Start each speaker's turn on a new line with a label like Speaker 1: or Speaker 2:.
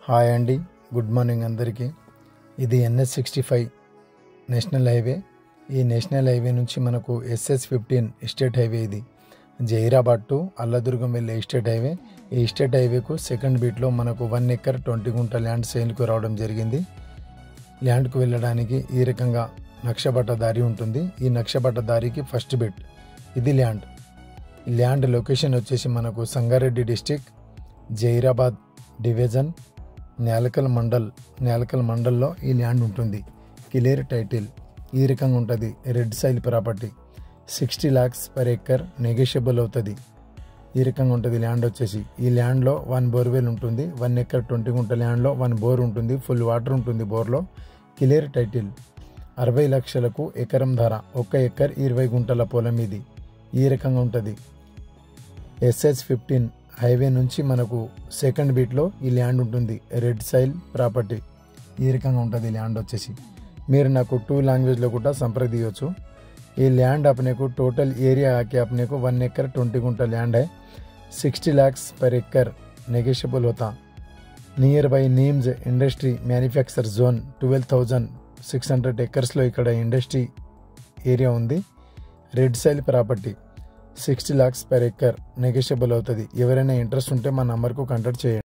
Speaker 1: Hi అండి, good morning అందరికీ. ఇది NH65 నేషనల్ హైవే. ఈ నేషనల్ హైవే నుంచి మనకు SS15 స్టేట్ హైవే. ఇది జైరాబాద్ టు అల్లదుర్గం వెళ్ళే స్టేట్ హైవే. ఈ స్టేట్ హైవేకు సెకండ్ బీట్లో మనకు 1 ఎకర్ 20 గుంట ల్యాండ్ సేల్కు రావడం జరిగింది. ల్యాండ్కు వెళ్ళడానికి ఈ రకంగా నక్షబట్ట దారి ఉంటుంది. ఈ నక్షబట్ట దారికి ఫస్ట్ బిట్ ఇది ల్యాండ్ లొకేషన్ వచ్చేసి మనకు సంగారెడ్డి డిస్టిక్, జైరాబాద్ డివిజన్, నేలకల్ మండల్లో ఈ ల్యాండ్ ఉంటుంది. క్లియర్ టైటిల్ ఈ రకంగా ఉంటుంది. Red సైల్ property 60 lakhs per acre, negotiable అవుతుంది. ఈ రకంగా ఉంటుంది ల్యాండ్ వచ్చేసి. ఈ ల్యాండ్లో 1 బోర్వెల్ ఉంటుంది. 1 ఎకర్ 20 గుంట ల్యాండ్లో 1 బోర్ ఉంటుంది. ఫుల్ వాటర్ ఉంటుంది బోర్లో. క్లియర్ టైటిల్ 60 లక్షలకు ఎకరం ధర. 1 ఎకర్ 20 గుంటల పొలం ఇది. ఈ రకంగా ఉంటుంది. SS15 హైవే నుంచి మనకు సెకండ్ బీట్లో ఈ ల్యాండ్ ఉంటుంది. రెడ్ సైల్ ప్రాపర్టీ ఈ రకంగా ఉంటుంది ల్యాండ్ వచ్చేసి. మీరు నాకు 2 లాంగ్వేజ్లో కూడా సంప్రదించవచ్చు. ये लैंड अपने को टोटल एरिया आके अपने को 1 एकर 20 गुंटा लैंड है. 60 lakhs per acre नेगोशिएबल होता. Near by names industry manufacture zone 12,600 acres లో ఇక్కడ ఇండస్ట్రీ ఏరియా ఉంది. Red సైల్ property 60 lakhs per acre negotiable అవుతుంది. ఎవరైనా ఇంట్రెస్ట్ ఉంటే మా నంబర్కు కాంటాక్ట్ చేయండి.